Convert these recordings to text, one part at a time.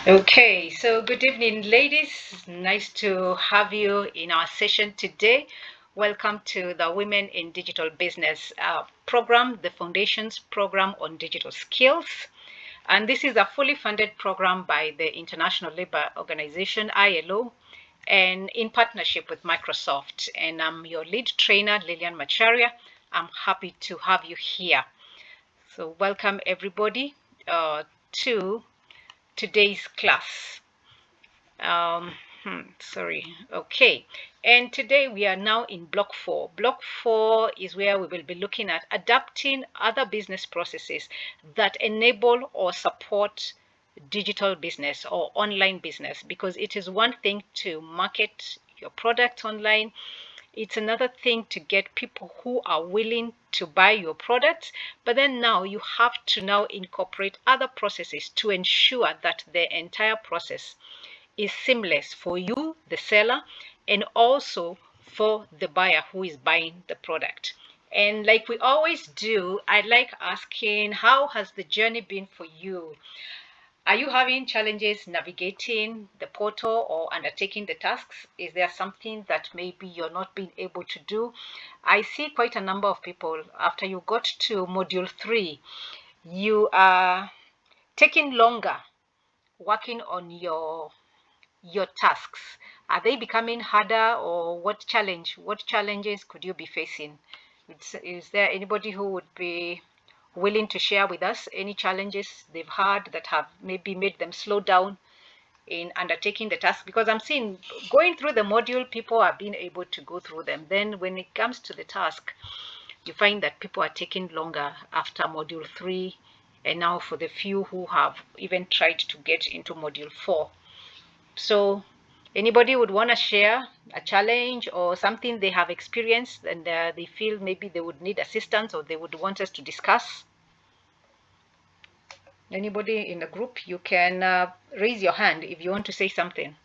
Okay, so good evening, ladies. Nice to have you in our session today. Welcome to the Women in Digital Business program, the Foundations program on digital skills. And this is a fully funded program by the International Labour Organization, ILO, and in partnership with Microsoft. And I'm your lead trainer, Lilian Macharia. I'm happy to have you here. So welcome everybody to today's class. Sorry. Okay. And today we are now in block 4. Block 4 is where we will be looking at adapting other business processes that enable or support digital business or online business, because it is one thing to market your product online. It's another thing to get people who are willing to buy your products, but then now you have to now incorporate other processes to ensure that the entire process is seamless for you, the seller, and also for the buyer who is buying the product. And like we always do, I like asking, how has the journey been for you? Are you having challenges navigating the portal or undertaking the tasks? Is there something that maybe you're not being able to do? I see quite a number of people, after you got to module 3, you are taking longer working on your tasks. Are they becoming harder, or what challenges could you be facing? Is there anybody who would be willing to share with us any challenges they've had that have maybe made them slow down in undertaking the task? Because I'm seeing going through the module, people are being able to go through them. Then when it comes to the task, you find that people are taking longer after module 3, and now for the few who have even tried to get into module 4. So anybody would want to share a challenge or something they have experienced and they feel maybe they would need assistance or they would want us to discuss? Anybody in the group, you can raise your hand if you want to say something.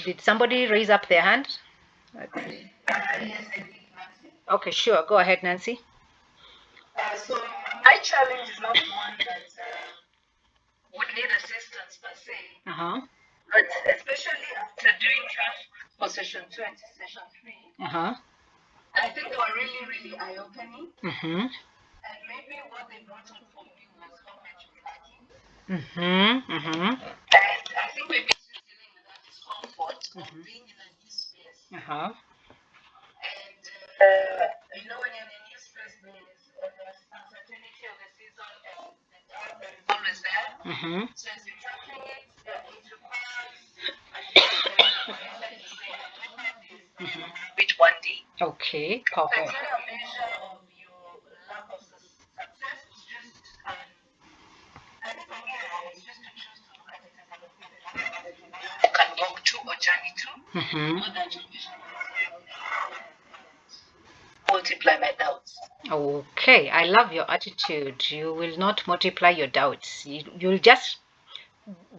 Did somebody raise up their hand? Okay, sure. Go ahead, Nancy. So my challenge is not one that would need assistance per se, but especially after doing task for session 2 and session 3, I think they were really, really eye-opening. And maybe what they brought up for me was how much we're lacking. And I think maybe it's just dealing with that discomfort of being in a new space. And you know, when you're in a new space, there's uncertainty of the season and the doubt that is always there. So as you're tracking it, it requires which one day. Okay, So perfect. it's not a measure of your lack of success. It's just, I think for me, it's just to choose to look at it as an opportunity that you can walk to or journey to, not that you multiply my doubts. Okay, I love your attitude. You will not multiply your doubts. You'll just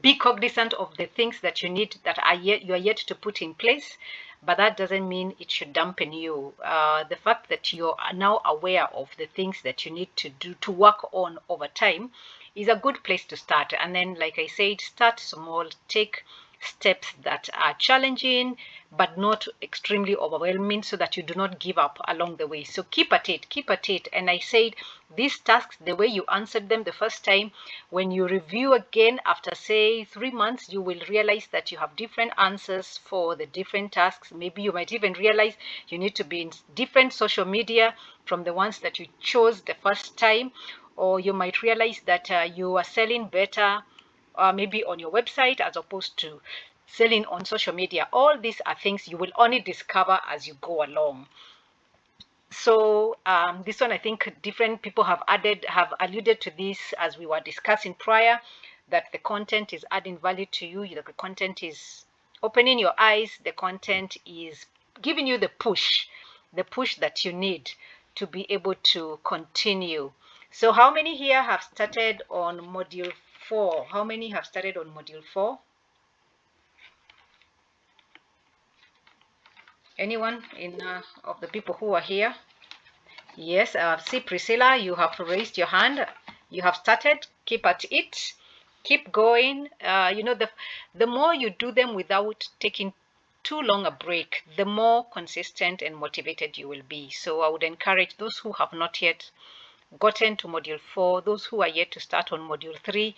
be cognizant of the things that you need, that are you are yet to put in place, but that doesn't mean it should dampen you. The fact that you are now aware of the things that you need to do to work on over time is a good place to start. And then, like I said, start small, take steps that are challenging but not extremely overwhelming, so that you do not give up along the way. So keep at it. And I said, these tasks, the way you answered them the first time, when you review again after say 3 months, you will realize that you have different answers for the different tasks. Maybe you might even realize you need to be in different social media from the ones that you chose the first time, or you might realize that you are selling better maybe on your website as opposed to selling on social media. All these are things you will only discover as you go along. So this one, I think different people have alluded to this as we were discussing prior, that the content is adding value to you, the content is opening your eyes, the content is giving you the push that you need to be able to continue. So how many here have started on module 4? How many have started on module 4? Anyone in of the people who are here? Yes, see Priscilla, you have raised your hand. You have started. Keep at it. Keep going. You know, the more you do them without taking too long a break, the more consistent and motivated you will be. So I would encourage those who have not yet gotten to module 4, those who are yet to start on module 3,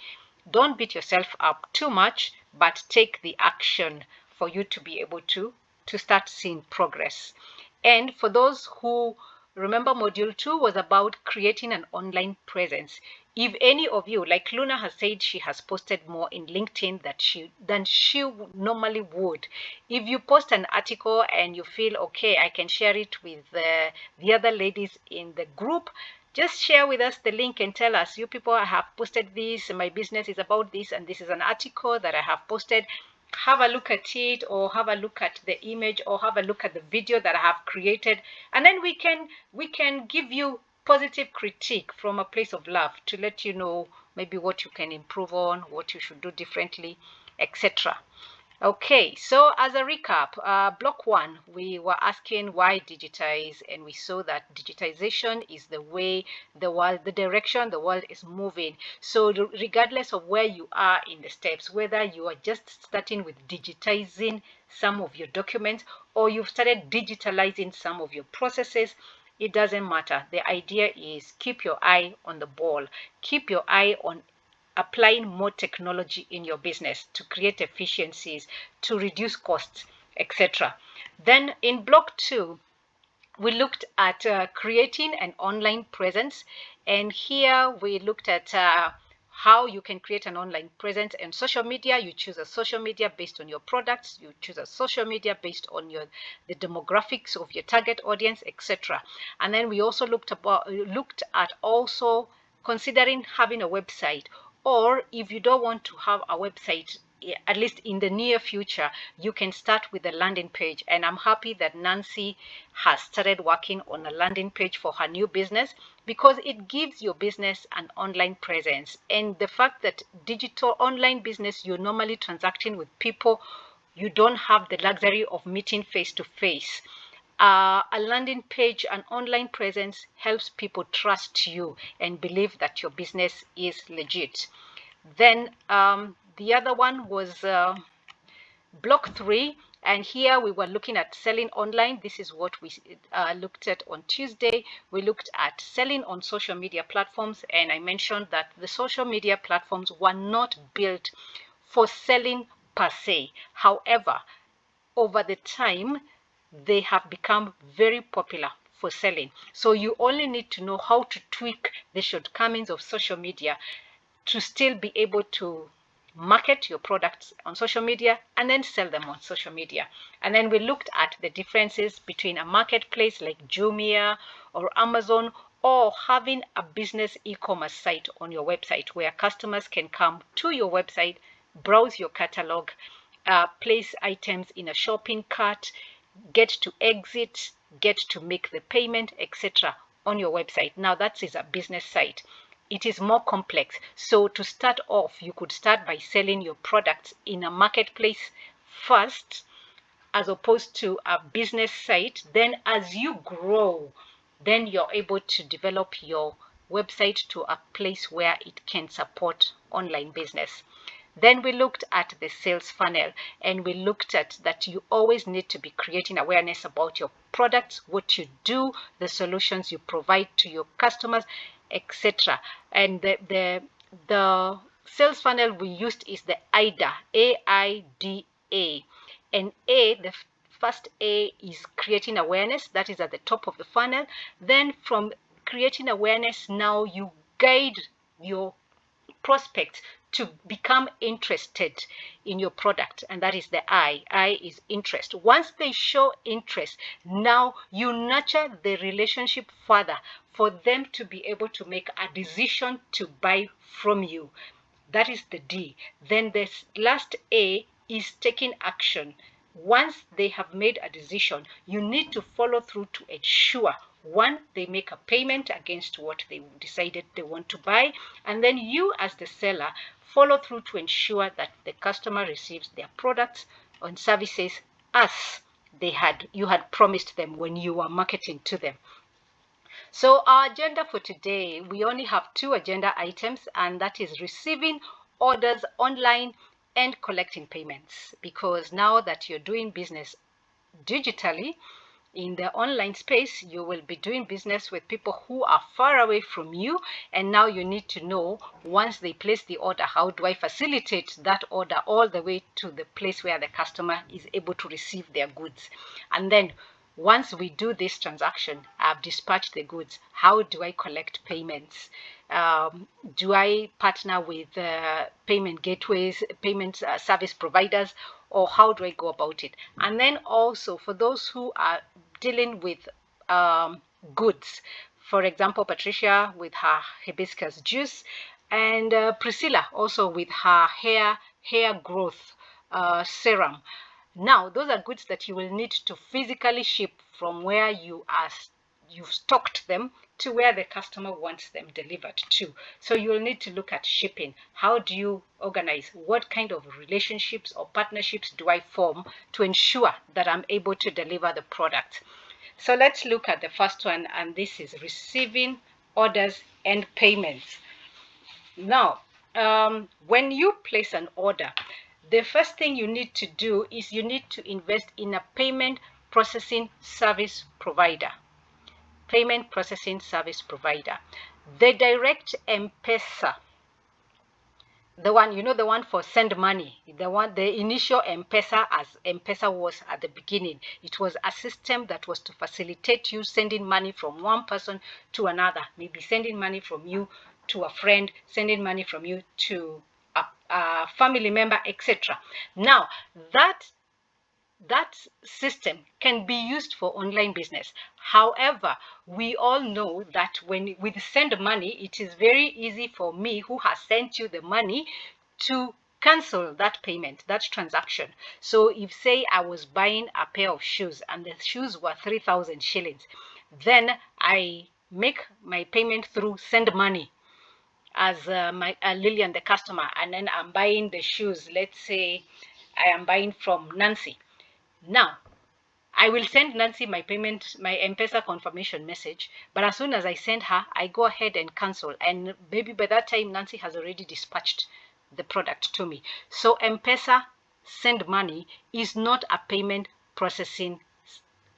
don't beat yourself up too much, but take the action for you to be able to start seeing progress. And for those who remember, module 2 was about creating an online presence. If any of you, like Luna has said, she has posted more in LinkedIn than she normally would. If you post an article and you feel, okay, I can share it with the other ladies in the group, just share with us the link and tell us, you people, I have posted this, my business is about this, and this is an article that I have posted. Have a look at it, or have a look at the image, or have a look at the video that I have created, and then we can give you positive critique from a place of love to let you know maybe what you can improve on, what you should do differently, etc. Okay, so as a recap, block 1, we were asking why digitize, and we saw that digitization is the way the direction the world is moving. So regardless of where you are in the steps, whether you are just starting with digitizing some of your documents or you've started digitalizing some of your processes, it doesn't matter. The idea is keep your eye on the ball, keep your eye on applying more technology in your business to create efficiencies, to reduce costs, etc. Then in block 2, we looked at creating an online presence, and here we looked at how you can create an online presence in social media. You choose a social media based on your products, you choose a social media based on the demographics of your target audience, etc. And then we also looked at also considering having a website, or if you don't want to have a website, at least in the near future, you can start with a landing page. And I'm happy that Nancy has started working on a landing page for her new business, because it gives your business an online presence. And the fact that digital online business, you're normally transacting with people, you don't have the luxury of meeting face to face. A landing page, an online presence, helps people trust you and believe that your business is legit. Then the other one was block 3, and here we were looking at selling online. This is what we looked at on Tuesday. We looked at selling on social media platforms, and I mentioned that the social media platforms were not built for selling per se. However, over the time, they have become very popular for selling. So you only need to know how to tweak the shortcomings of social media to still be able to market your products on social media and then sell them on social media. And then we looked at the differences between a marketplace like Jumia or Amazon, or having a business e-commerce site on your website where customers can come to your website, browse your catalog, place items in a shopping cart, get to exit, get to make the payment, etc. on your website. Now that is a business site. It is more complex. So to start off, you could start by selling your products in a marketplace first, as opposed to a business site. Then as you grow, then you're able to develop your website to a place where it can support online business. Then we looked at the sales funnel, and we looked at that you always need to be creating awareness about your products, what you do, the solutions you provide to your customers, etc. And the sales funnel we used is the AIDA, AIDA. And the first A is creating awareness. That is at the top of the funnel. Then from creating awareness, now you guide your prospects to become interested in your product, and that is the I is interest. Once they show interest, now you nurture the relationship further for them to be able to make a decision to buy from you. That is the D. Then the last A is taking action. Once they have made a decision, you need to follow through to ensure, one, they make a payment against what they decided they want to buy, and then you as the seller follow through to ensure that the customer receives their products and services as you had promised them when you were marketing to them. So our agenda for today, we only have 2 agenda items, and that is receiving orders online and collecting payments, because now that you're doing business digitally in the online space, you will be doing business with people who are far away from you, and now you need to know, once they place the order, how do I facilitate that order all the way to the place where the customer is able to receive their goods. And then once we do this transaction, I've dispatched the goods, how do I collect payments? Do I partner with payment gateways, payment service providers, or how do I go about it? And then also for those who are dealing with goods, for example, Patricia with her hibiscus juice, and Priscilla also with her hair growth serum. Now, those are goods that you will need to physically ship from where you've stocked them to where the customer wants them delivered to. So you'll need to look at shipping. How do you organize? What kind of relationships or partnerships do I form to ensure that I'm able to deliver the product? So let's look at the first one, and this is receiving orders and payments. Now, when you place an order, the first thing you need to do is you need to invest in a payment processing service provider. Payment processing service provider. The direct M-Pesa, the one, the one for send money, the initial M-Pesa, as M-Pesa was at the beginning, it was a system that was to facilitate you sending money from one person to another, maybe sending money from you to a friend, sending money from you to a family member, etc. Now, that system can be used for online business. However, we all know that when with send money, it is very easy for me, who has sent you the money, to cancel that payment, that transaction. So if, say, I was buying a pair of shoes and the shoes were 3,000 shillings, then I make my payment through send money as Lillian, the customer, and then I'm buying the shoes. Let's say I am buying from Nancy. Now, I will send Nancy my payment, my M-Pesa confirmation message, but as soon as I send her, I go ahead and cancel. And maybe by that time, Nancy has already dispatched the product to me. So M-Pesa send money is not a payment processing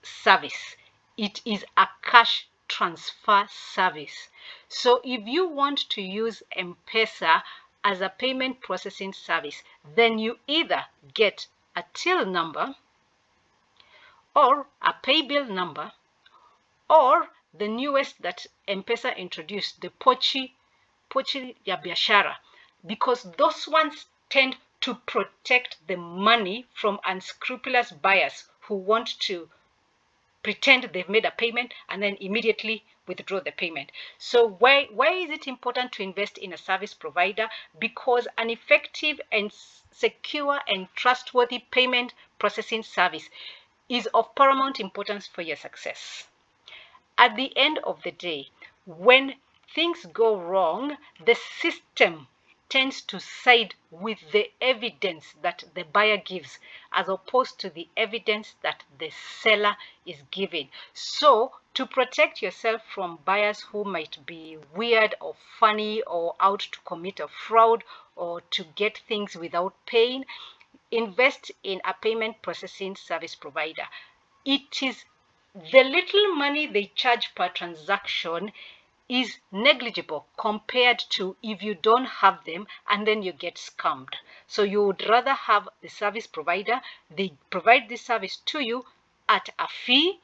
service. It is a cash transfer service. So if you want to use M-Pesa as a payment processing service, then you either get a till number, or a pay bill number, or the newest that M-Pesa introduced, the Pochi ya Biashara, because those ones tend to protect the money from unscrupulous buyers who want to pretend they've made a payment and then immediately withdraw the payment. So why is it important to invest in a service provider? Because an effective and secure and trustworthy payment processing service is of paramount importance for your success. At the end of the day, when things go wrong, the system tends to side with the evidence that the buyer gives, as opposed to the evidence that the seller is giving. So to protect yourself from buyers who might be weird or funny or out to commit a fraud or to get things without paying, invest in a payment processing service provider. It is the little money they charge per transaction is negligible compared to if you don't have them and then you get scammed. So you would rather have the service provider. They provide this service to you at a fee,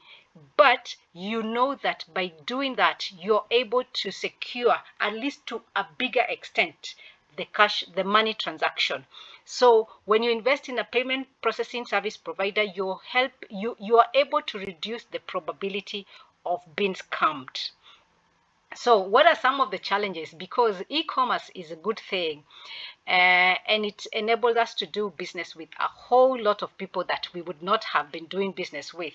but you know that by doing that, you're able to secure, at least to a bigger extent, the money transaction. So when you invest in a payment processing service provider, you are able to reduce the probability of being scammed. So what are some of the challenges? Because e-commerce is a good thing, and it enables us to do business with a whole lot of people that we would not have been doing business with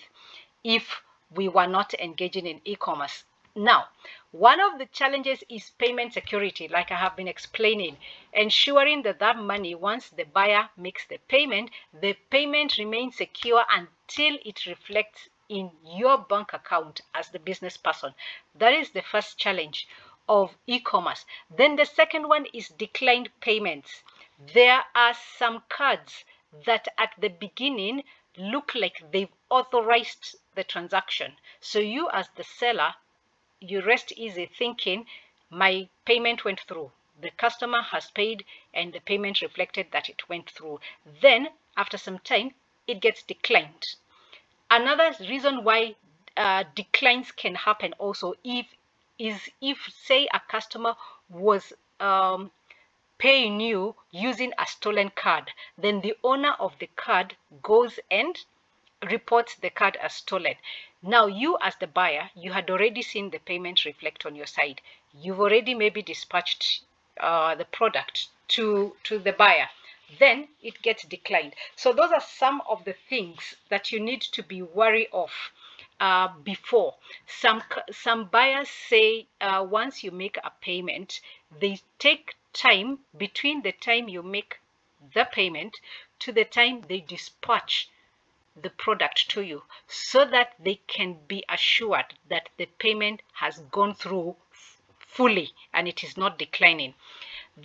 if we were not engaging in e-commerce. Now, one of the challenges is payment security, like I have been explaining, ensuring that money, once the buyer makes the payment remains secure until it reflects in your bank account as the business person. That is the first challenge of e-commerce. Then the second one is declined payments. There are some cards that at the beginning look like they've authorized the transaction. So you as the seller, you rest easy thinking my payment went through. The customer has paid and the payment reflected that it went through. Then after some time, it gets declined. Another reason why declines can happen also if say a customer was paying you using a stolen card, then the owner of the card goes and reports the card as stolen. Now you as the buyer, you had already seen the payment reflect on your side. You've already maybe dispatched the product to the buyer. Then it gets declined. So those are some of the things that you need to be wary of before. Some buyers say once you make a payment, they take time between the time you make the payment to the time they dispatch the product to you, so that they can be assured that the payment has gone through fully and it is not declining.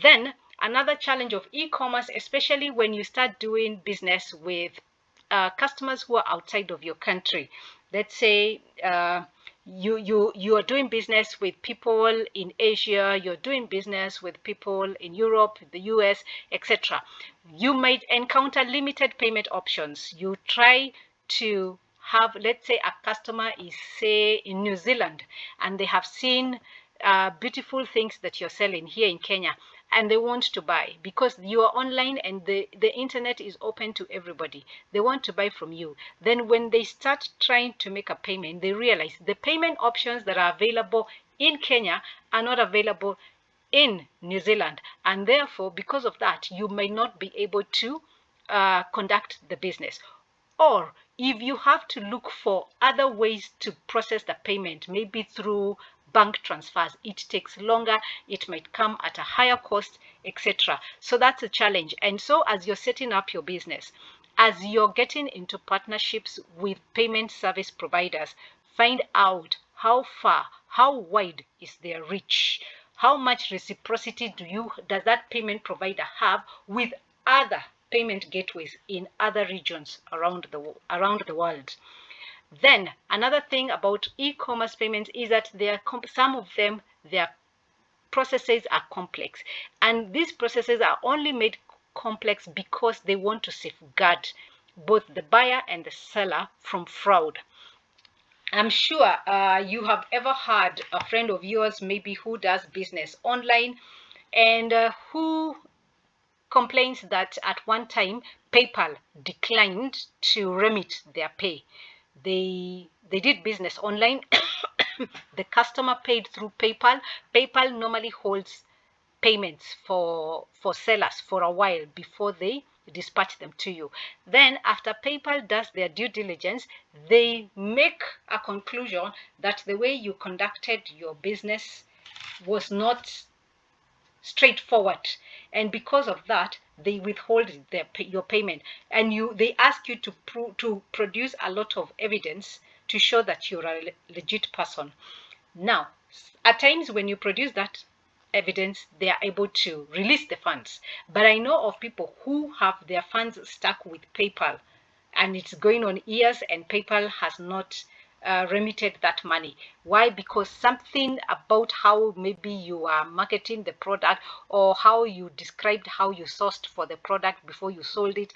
Then another challenge of e-commerce, especially when you start doing business with customers who are outside of your country. Let's say you are doing business with people in Asia, you're doing business with people in Europe, the US, etc. You might encounter limited payment options. You try to have, let's say a customer is say in New Zealand and they have seen beautiful things that you're selling here in Kenya, and they want to buy because you are online and the internet is open to everybody. They want to buy from you. Then when they start trying to make a payment, they realize the payment options that are available in Kenya are not available in New Zealand. And therefore, because of that, you may not be able to conduct the business. Or if you have to look for other ways to process the payment, maybe through bank transfers, it takes longer, it might come at a higher cost, etc. So that's a challenge. And so as you're setting up your business, as you're getting into partnerships with payment service providers, find out how far, how wide is their reach, how much reciprocity does that payment provider have with other payment gateways in other regions around the world. Then another thing about e-commerce payments is that some of them, their processes are complex, and these processes are only made complex because they want to safeguard both the buyer and the seller from fraud. I'm sure you have ever had a friend of yours maybe who does business online and who complains that at one time PayPal declined to remit their pay. They did business online. The customer paid through PayPal. PayPal normally holds payments for sellers for a while before they dispatch them to you. Then after PayPal does their due diligence, they make a conclusion that the way you conducted your business was not straightforward, and because of that they withhold your payment, and they ask you to produce a lot of evidence to show that you're a legit person. Now at times when you produce that evidence, they are able to release the funds, but I know of people who have their funds stuck with PayPal and it's going on years and PayPal has not remitted that money. Why? Because something about how maybe you are marketing the product or how you described how you sourced for the product before you sold it,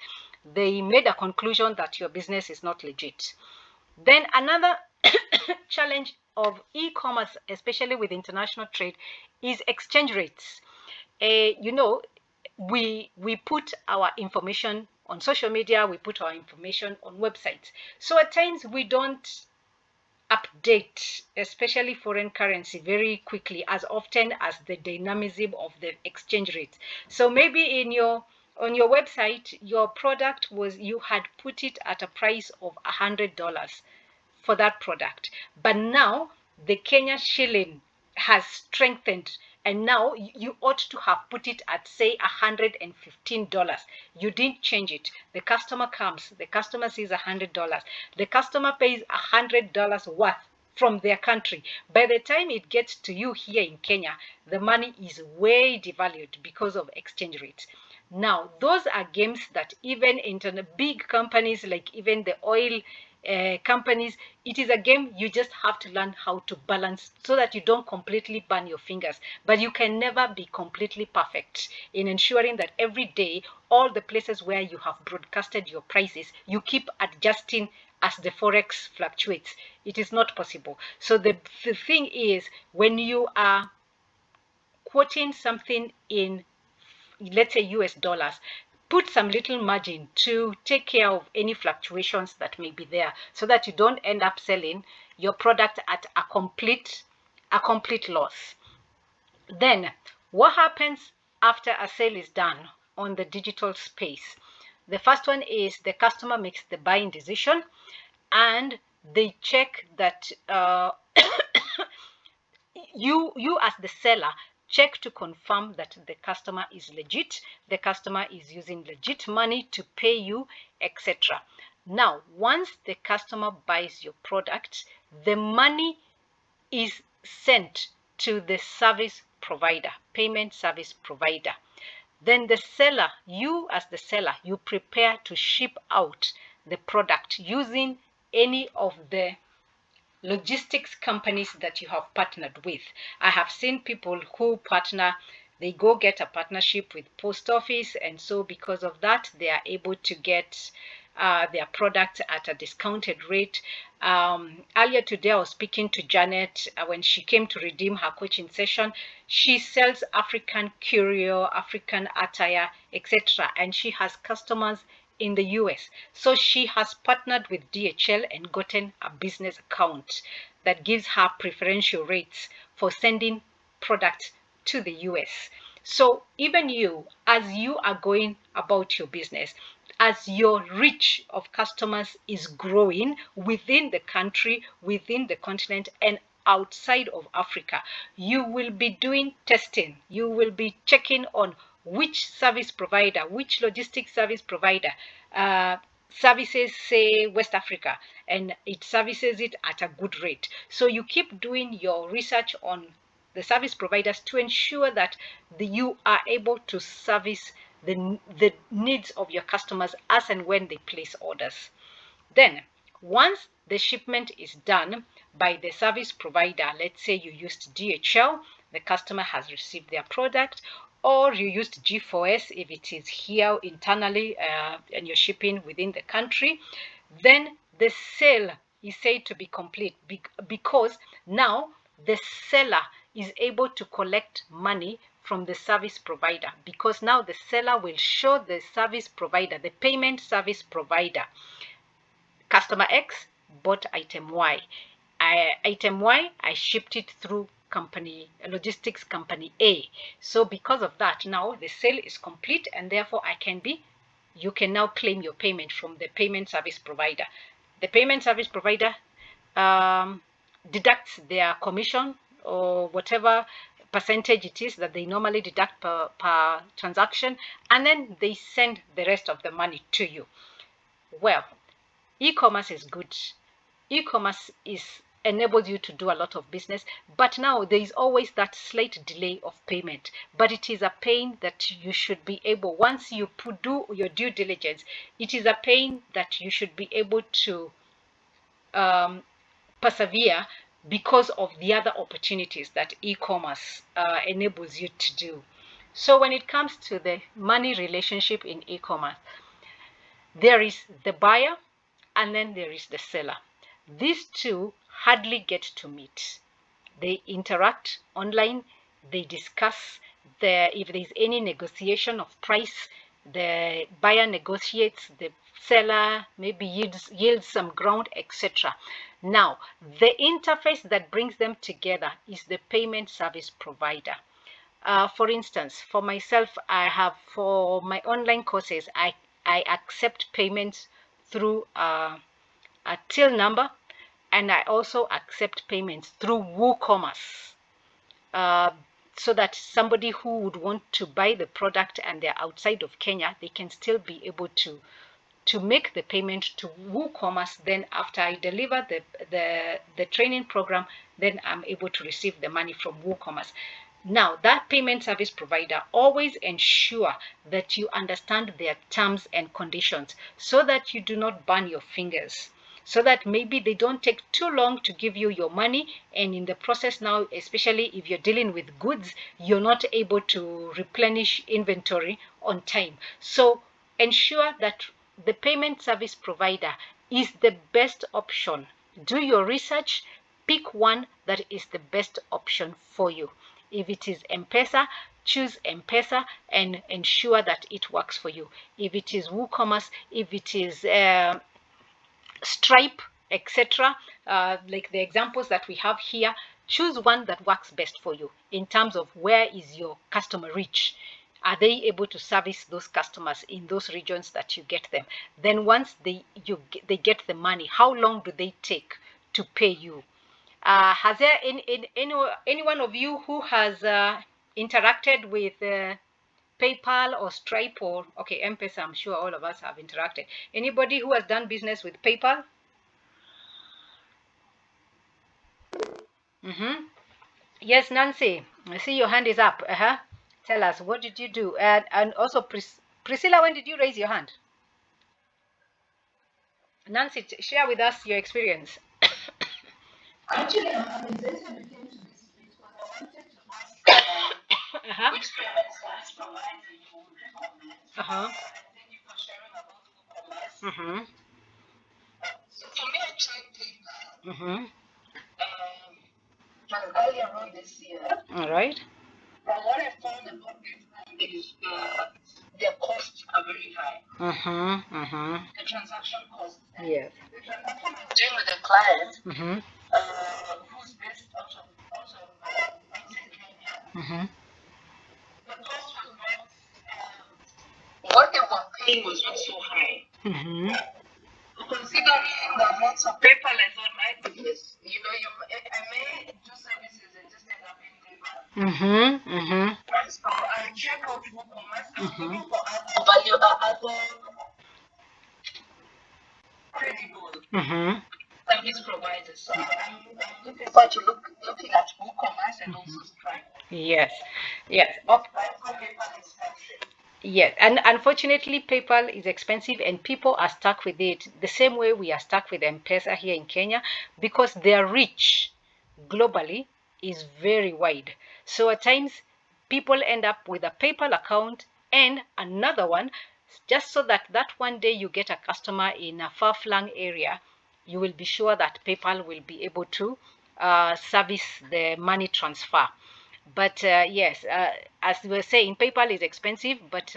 they made a conclusion that your business is not legit. Then another challenge of e-commerce, especially with international trade, is exchange rates. You know, we put our information on social media, we put our information on websites. So at times we don't update, especially foreign currency, very quickly, as often as the dynamism of the exchange rate. So maybe on your website, your product you had put it at a price of $100 for that product, but now the Kenya shilling has strengthened and now you ought to have put it at, say, $115. You didn't change it. The customer comes, the customer sees $100. The customer pays $100 worth from their country. By the time it gets to you here in Kenya, the money is way devalued because of exchange rates. Now, those are games that even big companies, like even the oil companies, it is a game you just have to learn how to balance so that you don't completely burn your fingers. But you can never be completely perfect in ensuring that every day, all the places where you have broadcasted your prices, you keep adjusting as the forex fluctuates. It is not possible. So the thing is, when you are quoting something in, let's say, US dollars, put some little margin to take care of any fluctuations that may be there, so that you don't end up selling your product at a complete loss. Then what happens after a sale is done on the digital space? The first one is the customer makes the buying decision, and they check that you as the seller check to confirm that the customer is legit, the customer is using legit money to pay you, etc. Now, once the customer buys your product, the money is sent to the service provider, payment service provider. Then the seller, you as the seller, you prepare to ship out the product using any of the logistics companies that you have partnered with. I have seen people who partner, they go get a partnership with post office, and so because of that, they are able to get their product at a discounted rate. Earlier today, I was speaking to Janet when she came to redeem her coaching session. She sells African curio, African attire, etc., and she has customers in the US. So she has partnered with DHL and gotten a business account that gives her preferential rates for sending products to the US. So even you, as you are going about your business, as your reach of customers is growing within the country, within the continent, and outside of Africa, you will be doing testing. You will be checking on which service provider, which logistics service provider services, say, West Africa, and it services it at a good rate. So you keep doing your research on the service providers to ensure that you are able to service the needs of your customers as and when they place orders. Then, once the shipment is done by the service provider, let's say you used DHL, the customer has received their product, or you used G4S if it is here internally and you're shipping within the country, then the sale is said to be complete because now the seller is able to collect money from the service provider, because now the seller will show the service provider, the payment service provider, customer X bought item Y. Item Y, I shipped it through logistics company A. So because of that, now the sale is complete, and therefore you can now claim your payment from the payment service provider. The payment service provider deducts their commission or whatever percentage it is that they normally deduct per transaction, and then they send the rest of the money to you. Well, e-commerce is good. E-commerce enables you to do a lot of business, but now there is always that slight delay of payment. But it is a pain that you should be able, once you do your due diligence, it is a pain that you should be able to persevere because of the other opportunities that e-commerce enables you to do. So when it comes to the money relationship in e-commerce, there is the buyer and then there is the seller. These two hardly get to meet. They interact online, they discuss if there is any negotiation of price, the buyer negotiates, the seller maybe yields some ground, etc. Now, the interface that brings them together is the payment service provider. For instance, for myself, for my online courses, I accept payments through a till number, and I also accept payments through WooCommerce. so that somebody who would want to buy the product and they're outside of Kenya, they can still be able to make the payment to WooCommerce. Then after I deliver the training program, then I'm able to receive the money from WooCommerce. Now, that payment service provider, always ensure that you understand their terms and conditions so that you do not burn your fingers, so that maybe they don't take too long to give you your money, and in the process now, especially if you're dealing with goods, you're not able to replenish inventory on time. So ensure that the payment service provider is the best option. Do your research, pick one that is the best option for you. If it is M-Pesa, choose M-Pesa and ensure that it works for you. If it is WooCommerce, if it is Stripe, etc., like the examples that we have here, choose one that works best for you in terms of where is your customer reach. Are they able to service those customers in those regions that you get them? Then once they get the money, how long do they take to pay you? Has there any one of you who has interacted with PayPal or Stripe or okay, M-Pesa? I'm sure all of us have interacted. Anybody who has done business with PayPal? Yes, Nancy, I see your hand is up. Tell us, what did you do? And also, Priscilla, when did you raise your hand? Nancy, share with us your experience. Actually, I'm exactly looking to this because I wanted to ask which payment service provider you would recommend. And thank you for sharing about WooCommerce. So for me, I tried PayPal. Just earlier on this year. All right. But what I found about PayPal is their costs are very high. The transaction costs. Yes. The transaction I was doing with a client who's based out of Kenya. The cost was not, what they were paying was not so high. Considering the amounts of PayPal I thought might be this, I may do services and just end up in PayPal. So I check out WooCommerce. I'm looking for other credible service providers. So I'm looking forward to looking at WooCommerce and also Stripe. Yes. Yes, and unfortunately, PayPal is expensive and people are stuck with it the same way we are stuck with M-Pesa here in Kenya, because their reach globally is very wide. So at times, people end up with a PayPal account and another one, just so that one day you get a customer in a far-flung area, you will be sure that PayPal will be able to service the money transfer. But yes, as we were saying, PayPal is expensive, but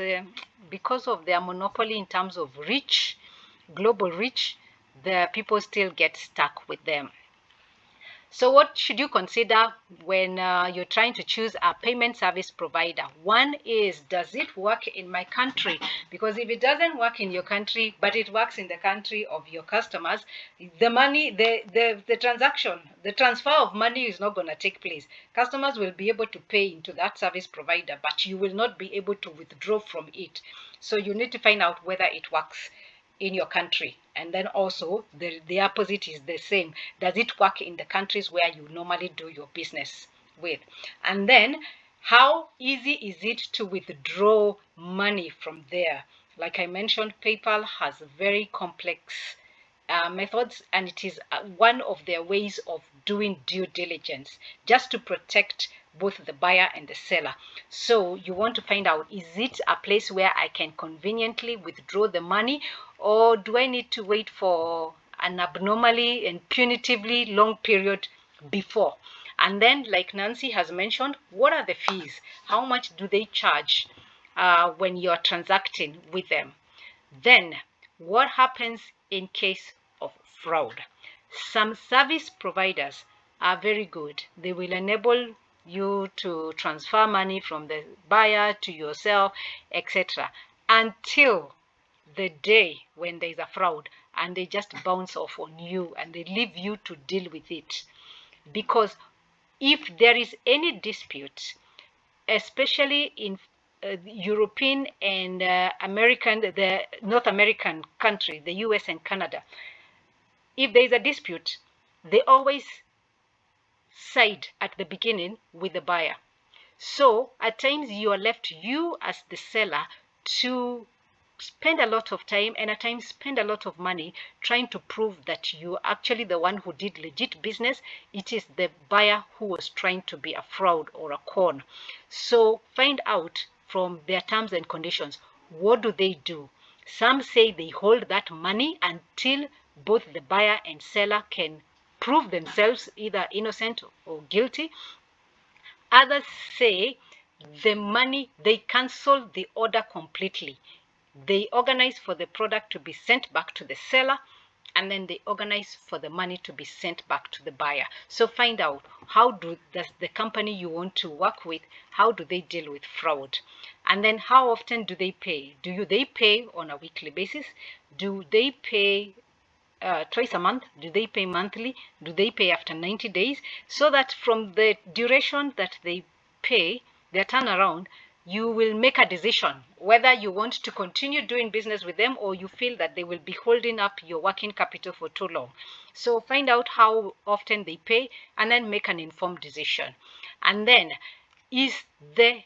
because of their monopoly in terms of reach, global reach, the people still get stuck with them. So what should you consider when you're trying to choose a payment service provider? One is, does it work in my country? Because if it doesn't work in your country, but it works in the country of your customers, the money, the transaction, the transfer of money is not going to take place. Customers will be able to pay into that service provider, but you will not be able to withdraw from it. So you need to find out whether it works in your country. And then also the opposite is the same. Does it work in the countries where you normally do your business with? And then how easy is it to withdraw money from there? Like I mentioned, PayPal has very complex methods, and it is one of their ways of doing due diligence just to protect both the buyer and the seller. So you want to find out, is it a place where I can conveniently withdraw the money, or do I need to wait for an abnormally and punitively long period before? And then, like Nancy has mentioned, what are the fees? How much do they charge when you're transacting with them? Then, what happens in case of fraud? Some service providers are very good. They will enable you to transfer money from the buyer to yourself, etc., until the day when there is a fraud, and they just bounce off on you and they leave you to deal with it. Because if there is any dispute, especially in European and the North American country, the US and Canada, if there is a dispute, they always side at the beginning with the buyer. So at times you are left, you as the seller, to spend a lot of time and at times spend a lot of money trying to prove that you're actually the one who did legit business. It is the buyer who was trying to be a fraud or a con. So find out from their terms and conditions, what do they do? Some say they hold that money until both the buyer and seller can prove themselves either innocent or guilty. Others say the money, they cancel the order completely. They organize for the product to be sent back to the seller, and then they organize for the money to be sent back to the buyer. So find out, how does the company you want to work with, how do they deal with fraud? And then how often do they pay? Do they pay on a weekly basis? Do they pay twice a month? Do they pay monthly? Do they pay after 90 days? So that from the duration that they pay, their turnaround, you will make a decision whether you want to continue doing business with them or you feel that they will be holding up your working capital for too long. So find out how often they pay and then make an informed decision. And then, is the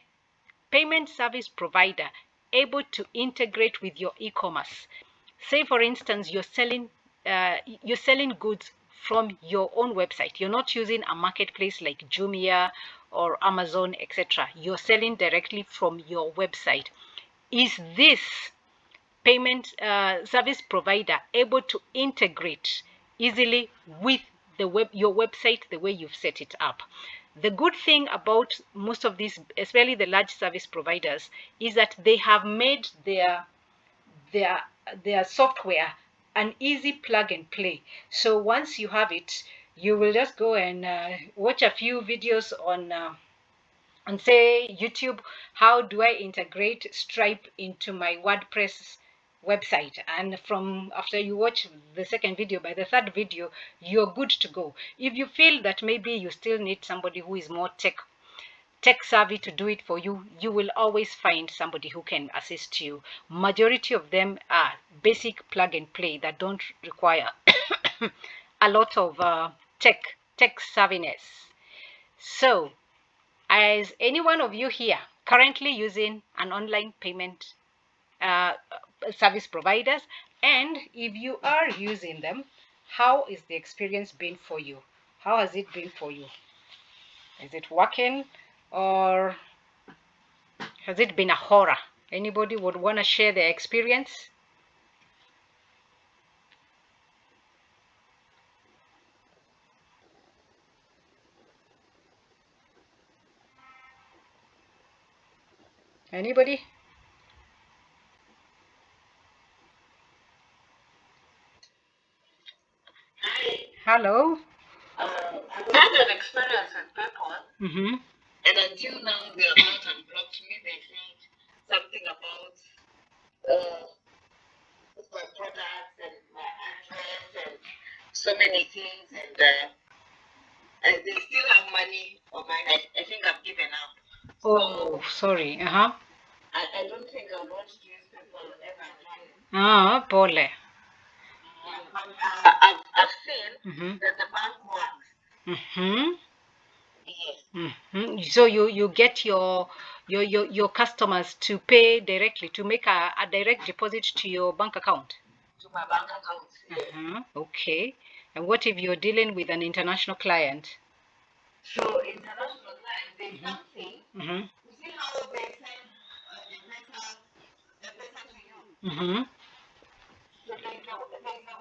payment service provider able to integrate with your e-commerce? Say, for instance, you're selling goods from your own website. You're not using a marketplace like Jumia or Amazon, etc. You're selling directly from your website. Is this payment service provider able to integrate easily with your website the way you've set it up? The good thing about most of these, especially the large service providers, is that they have made their software an easy plug and play. So once you have it, you will just go and watch a few videos on say YouTube. How do I integrate Stripe into my WordPress website? And from after you watch the second video, by the third video, you're good to go. If you feel that maybe you still need somebody who is more tech savvy to do it for you, you will always find somebody who can assist you. Majority of them are basic plug and play that don't require a lot of tech savviness. So, is any one of you here currently using an online payment service providers? And if you are using them, how is the experience been for you? How has it been for you? Is it working, or has it been a horror? Anybody would want to share their experience? Anybody? Hi. Hello? I've had an experience with PayPal, and until now they have not unblocked me. They said something about my products and my address and so many things, and they still have money on mine. I think I've given up. Oh, sorry. I don't think I want to use PayPal ever again. Pole. I've seen that the bank works. Yes. So you get your customers to pay directly, to make a direct deposit to your bank account. To my bank account. Yes. Okay. And what if you're dealing with an international client? So international clients, there's something. You see how they send a letter to you. So there's a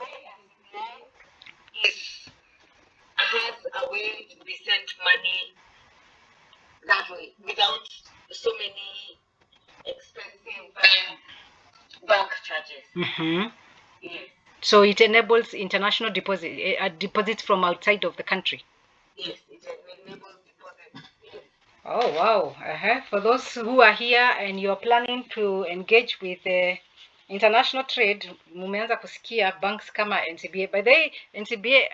way SBA has a way to be sent money that way without so many expensive bank charges. Yes. So it enables international deposits from outside of the country. Yes, it enables deposits. Yes. Oh wow! For those who are here and you're planning to engage with international trade, mumeanza kusikia banks kama NCBA. By the way, NCBA,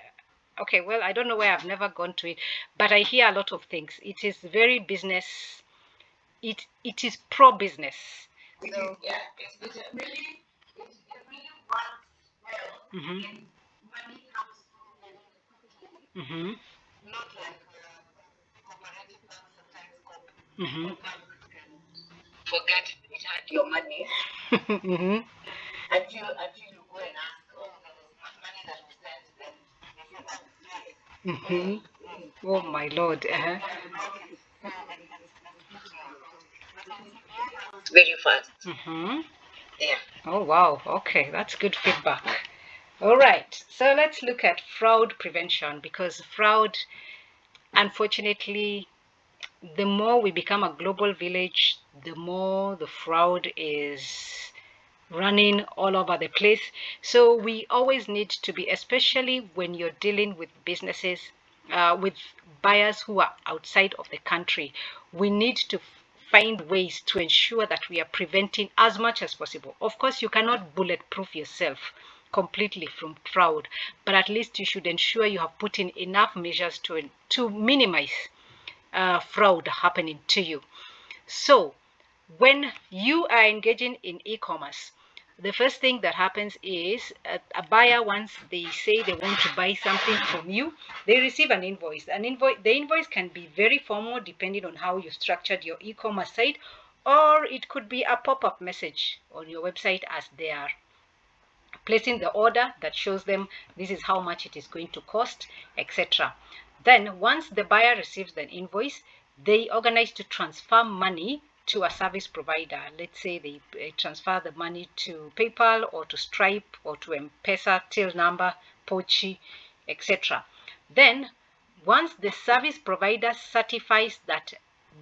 okay, well, I don't know where, I've never gone to it, but I hear a lot of things. It is very business it is pro-business. It is, yeah, it really works well. Mm-hmm. And money comes quickly. Mm-hmm. Not like cooperative banks sometimes Mm-hmm. can forget it had your money Mm-hmm. until you go and ask, oh, there was money that was sent, then they say, oh, yes. Mm-hmm. Oh my Lord. Uh-huh. Very fast. Mm-hmm. Yeah. Oh wow. Okay, that's good feedback. All right. So let's look at fraud prevention, because fraud, unfortunately, the more we become a global village, the more the fraud is running all over the place. So we always need to be, especially when you're dealing with businesses, with buyers who are outside of the country, we need to find ways to ensure that we are preventing as much as possible. Of course, you cannot bulletproof yourself completely from fraud, but at least you should ensure you have put in enough measures to minimize fraud happening to you. So when you are engaging in e-commerce, the first thing that happens is a buyer, once they say they want to buy something from you, they receive an invoice. The invoice can be very formal depending on how you structured your e-commerce site, or it could be a pop-up message on your website as they are placing the order that shows them this is how much it is going to cost, etc. Then once the buyer receives the invoice, they organize to transfer money to a service provider. Let's say they transfer the money to PayPal or to Stripe or to M-Pesa, till number, Pochi, etc. Then once the service provider certifies that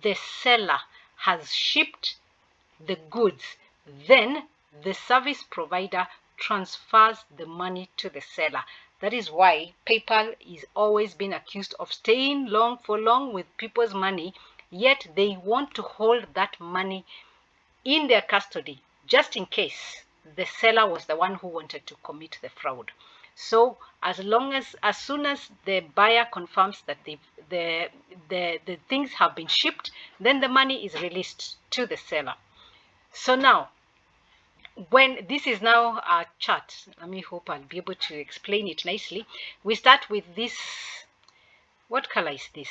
the seller has shipped the goods, then the service provider transfers the money to the seller. That is why PayPal is always been accused of staying long for long with people's money, yet they want to hold that money in their custody just in case the seller was the one who wanted to commit the fraud. So as soon as the buyer confirms that the things have been shipped, then the money is released to the seller. So now, when this is now our chart, let me hope I'll be able to explain it nicely. We start with this. What color is this?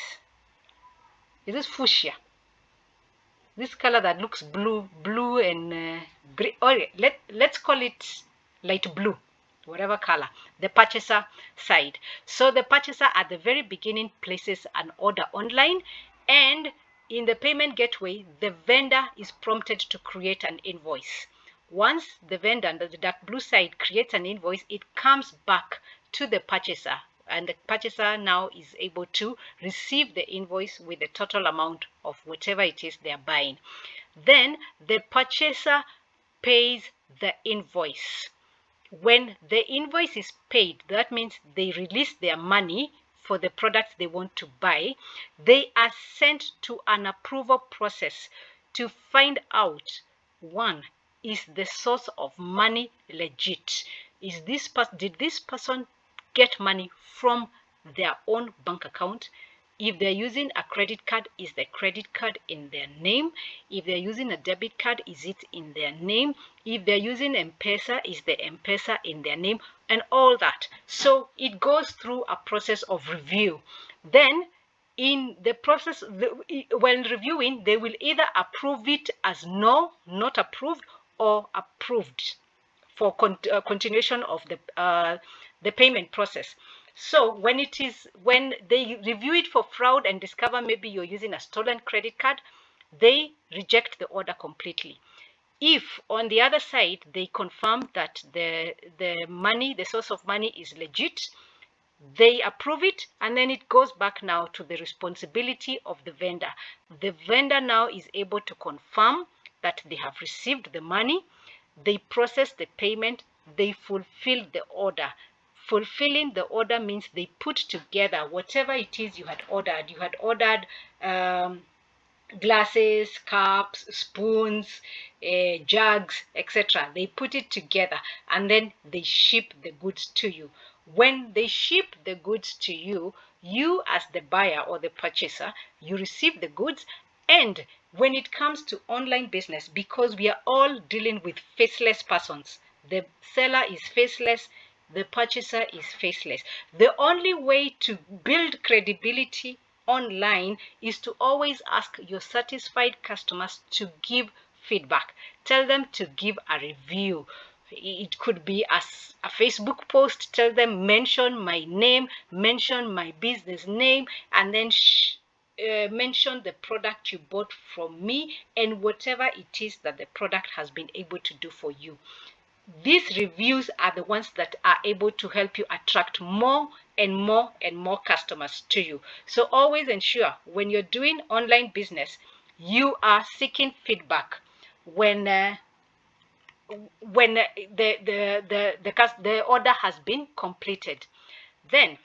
Is this fuchsia? This color that looks blue and green. Oh, let's call it light blue, whatever color. The purchaser side. So the purchaser at the very beginning places an order online, and in the payment gateway, the vendor is prompted to create an invoice. Once the vendor, the dark blue side, creates an invoice, it comes back to the purchaser, and the purchaser now is able to receive the invoice with the total amount of whatever it is they're buying. Then the purchaser pays the invoice. When the invoice is paid, that means they release their money for the products they want to buy. They are sent to an approval process to find out, one, is the source of money legit? Did this person get money from their own bank account? If they're using a credit card, is the credit card in their name? If they're using a debit card, is it in their name? If they're using M-Pesa, is the M-Pesa in their name? And all that. So it goes through a process of review. Then in the process, when reviewing, they will either approve it as no, not approved, or approved for continuation of the payment process. So when they review it for fraud and discover maybe you're using a stolen credit card, they reject the order completely. If on the other side they confirm that the source of money is legit, they approve it, and then it goes back now to the responsibility of the vendor. The vendor now is able to confirm that they have received the money, they process the payment, they fulfill the order. Fulfilling the order means they put together whatever it is you had ordered. You had ordered glasses, cups, spoons, jugs, etc. They put it together and then they ship the goods to you. When they ship the goods to you, you as the buyer or the purchaser, you receive the goods, and when it comes to online business, because we are all dealing with faceless persons, the seller is faceless, the purchaser is faceless. The only way to build credibility online is to always ask your satisfied customers to give feedback. Tell them to give a review. It could be as a Facebook post. Tell them, mention my name, mention my business name, and then mention the product you bought from me and whatever it is that the product has been able to do for you. These reviews are the ones that are able to help you attract more and more and more customers to you. So always ensure when you're doing online business, you are seeking feedback when the order has been completed. Then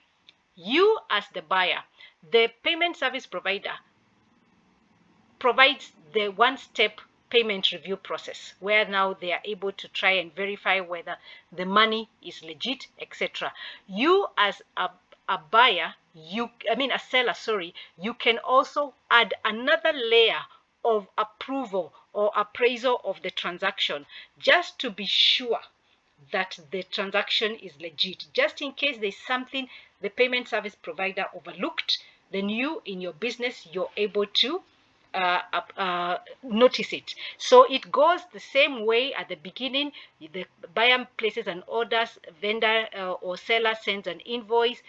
you, as the buyer, the payment service provider provides the one-step payment review process, where now they are able to try and verify whether the money is legit, etc. You, as a buyer, a seller, sorry, you can also add another layer of approval or appraisal of the transaction, just to be sure that the transaction is legit. Just in case there's something the payment service provider overlooked, then you, in your business, you're able to notice it. So it goes the same way at the beginning. The buyer places an order, vendor or seller sends an invoice,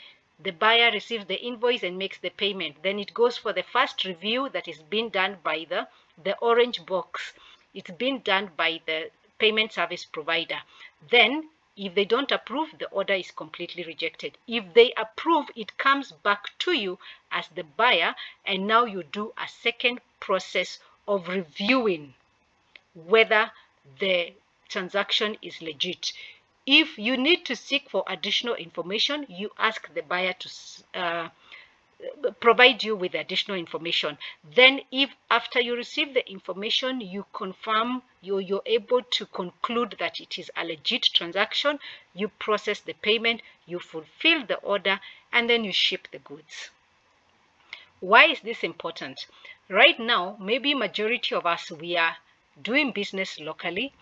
the buyer receives the invoice and makes the payment. Then it goes for the first review that is being done by the orange box. It's being done by the payment service provider. Then if they don't approve, the order is completely rejected. If they approve, it comes back to you as the buyer, and now you do a second process of reviewing whether the transaction is legit. If you need to seek for additional information, you ask the buyer to provide you with additional information. Then if after you receive the information, you confirm, you're able to conclude that it is a legit transaction, you process the payment, you fulfill the order, and then you ship the goods. Why is this important? Right now, maybe majority of us, we are doing business locally.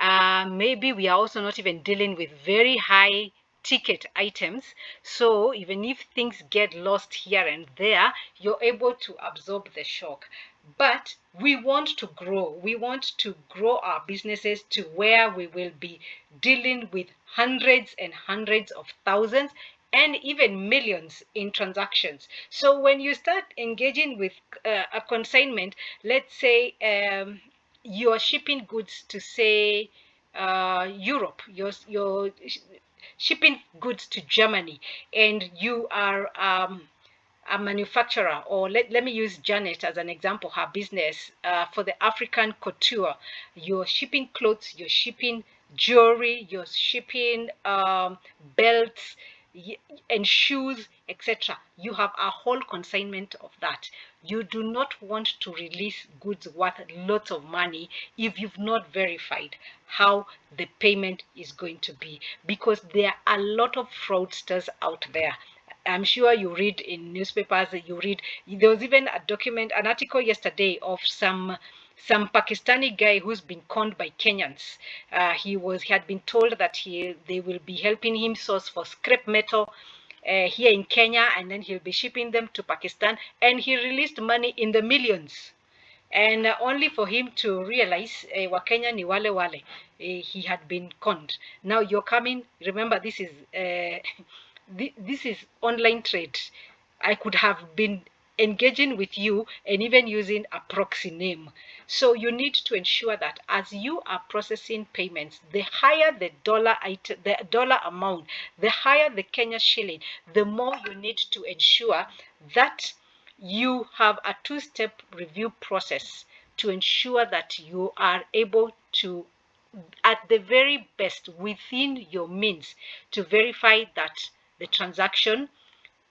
Maybe we are also not even dealing with very high ticket items. So even if things get lost here and there, you're able to absorb the shock. But we want to grow. We want to grow our businesses to where we will be dealing with hundreds and hundreds of thousands and even millions in transactions. So when you start engaging with a consignment, let's say you are shipping goods to, say, Europe, you're shipping goods to Germany, and you are a manufacturer, or let me use Janet as an example, her business for the African couture. You're shipping clothes, you're shipping jewelry, you're shipping belts and shoes, etc. You have a whole consignment of that. You do not want to release goods worth lots of money if you've not verified how the payment is going to be, because there are a lot of fraudsters out there. I'm sure you read in newspapers, there was even an article yesterday of some Pakistani guy who's been conned by Kenyans. He had been told that they will be helping him source for scrap metal here in Kenya, and then he'll be shipping them to Pakistan, and he released money in the millions. And only for him to realize Wakenya ni wale wale. He had been conned. Now you're coming, remember, this is this is online trade. I could have been engaging with you and even using a proxy name. So you need to ensure that as you are processing payments, the higher the dollar amount, the higher the Kenya shilling, the more you need to ensure that you have a two-step review process to ensure that you are able to, at the very best, within your means, to verify that the transaction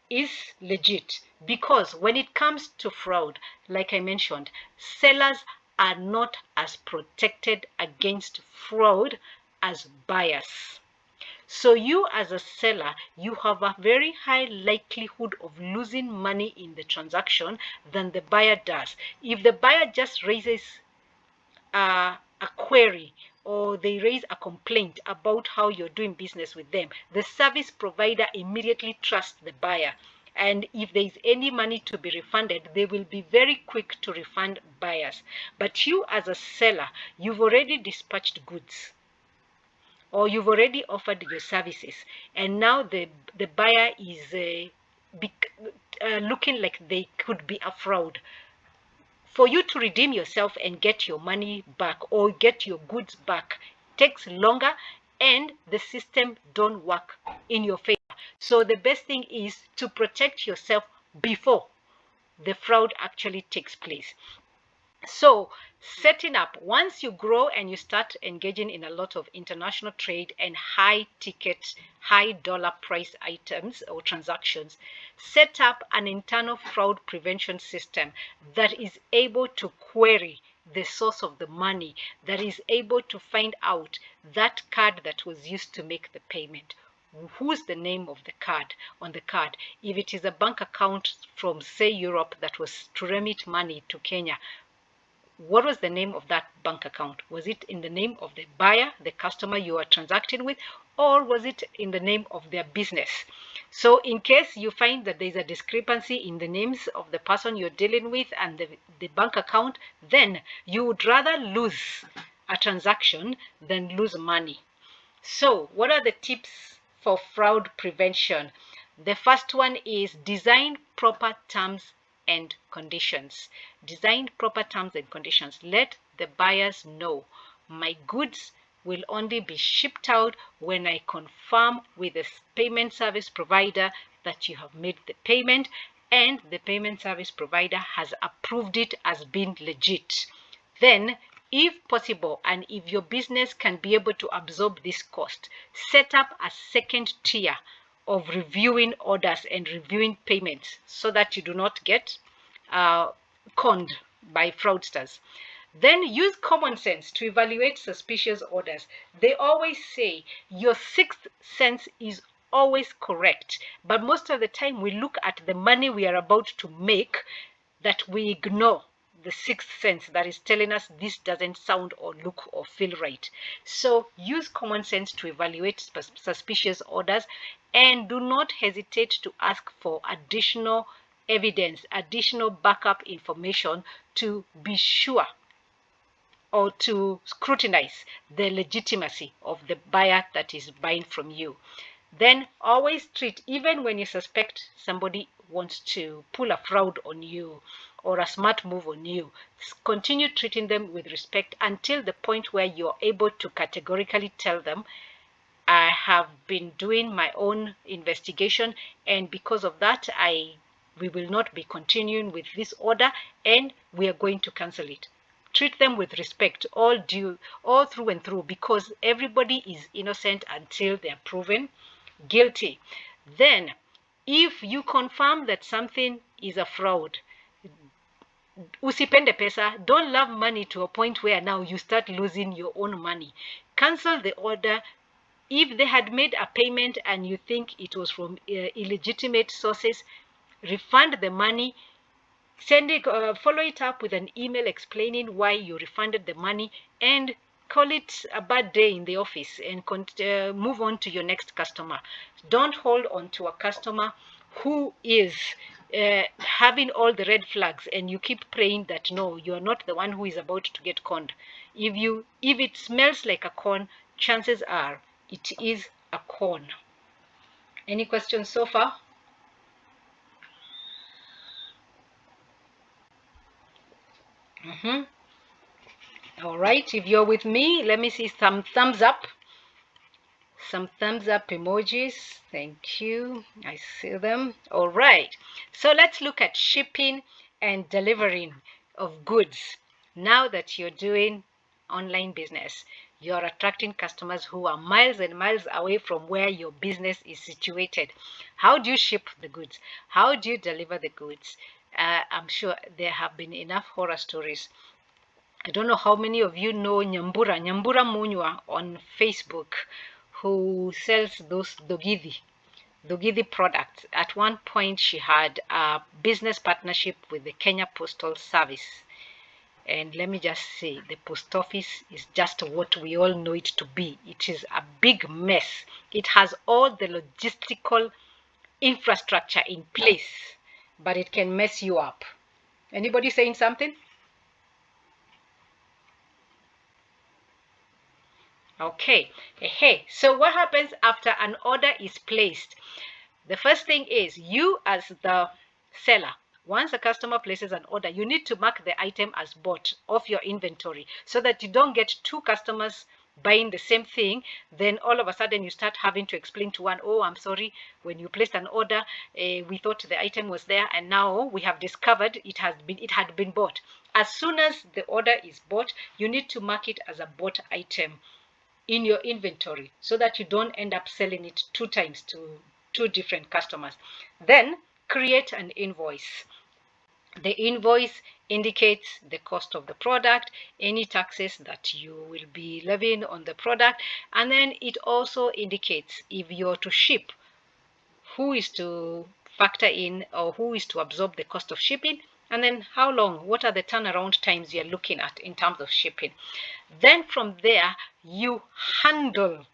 is legit. Because when it comes to fraud, like I mentioned, sellers are not as protected against fraud as buyers. So you as a seller, you have a very high likelihood of losing money in the transaction than the buyer does. If the buyer just raises a query or they raise a complaint about how you're doing business with them, the service provider immediately trusts the buyer. And if there is any money to be refunded, they will be very quick to refund buyers. But you as a seller, you've already dispatched goods or you've already offered your services, and now the buyer is looking like they could be a fraud. For you to redeem yourself and get your money back or get your goods back takes longer, and the system don't work in your favor. So the best thing is to protect yourself before the fraud actually takes place. So setting up, once you grow and you start engaging in a lot of international trade and high ticket, high dollar price items or transactions, set up an internal fraud prevention system that is able to query the source of the money, that is able to find out that card that was used to make the payment. Who's the name of the card on the card? If it is a bank account from, say, Europe that was to remit money to Kenya, what was the name of that bank account? Was it in the name of the buyer, the customer you are transacting with, or was it in the name of their business? So in case you find that there's a discrepancy in the names of the person you're dealing with and the bank account, then you would rather lose a transaction than lose money. So what are the tips for fraud prevention? The first one is design proper terms and conditions. Design proper terms and conditions. Let the buyers know my goods will only be shipped out when I confirm with the payment service provider that you have made the payment and the payment service provider has approved it as being legit. Then, if possible, and if your business can be able to absorb this cost, set up a second tier of reviewing orders and reviewing payments so that you do not get conned by fraudsters. Then use common sense to evaluate suspicious orders. They always say your sixth sense is always correct, but most of the time we look at the money we are about to make that we ignore the sixth sense that is telling us this doesn't sound or look or feel right. So use common sense to evaluate suspicious orders, and do not hesitate to ask for additional evidence, additional backup information to be sure or to scrutinize the legitimacy of the buyer that is buying from you. Then always treat, even when you suspect somebody wants to pull a fraud on you or a smart move on you, continue treating them with respect until the point where you're able to categorically tell them, I have been doing my own investigation, and because of that, we will not be continuing with this order and we are going to cancel it. Treat them with respect, all through and through, because everybody is innocent until they are proven guilty. Then, if you confirm that something is a fraud, usipende pesa, don't love money to a point where now you start losing your own money. Cancel the order. If they had made a payment and you think it was from illegitimate sources, refund the money. Follow it up with an email explaining why you refunded the money, and call it a bad day in the office and move on to your next customer. Don't hold on to a customer who is having all the red flags and you keep praying that no, you're not the one who is about to get conned. If it smells like a con, chances are it is a con. Any questions so far? All right, if you're with me, let me see some thumbs up. Some thumbs up emojis. Thank you. I see them. All right. So let's look at shipping and delivering of goods. Now that you're doing online business, you're attracting customers who are miles and miles away from where your business is situated. How do you ship the goods? How do you deliver the goods? I'm sure there have been enough horror stories. I don't know how many of you know Nyambura Munywa on Facebook, who sells those Dogidi products. At one point, she had a business partnership with the Kenya Postal Service. And let me just say, the post office is just what we all know it to be. It is a big mess. It has all the logistical infrastructure in place, but it can mess you up. Anybody saying something? Okay. Hey, so what happens after an order is placed? The first thing is, you as the seller, once a customer places an order, you need to mark the item as bought off your inventory so that you don't get two customers buying the same thing. Then all of a sudden you start having to explain to one, oh, I'm sorry, when you placed an order, we thought the item was there, and now we have discovered it had been bought. As soon as the order is bought, you need to mark it as a bought item in your inventory so that you don't end up selling it two times to two different customers. Then create an invoice. The invoice indicates the cost of the product, any taxes that you will be levying on the product, and then it also indicates if you're to ship, who is to factor in or who is to absorb the cost of shipping, and then how long, what are the turnaround times you're looking at in terms of shipping. Then from there, you handle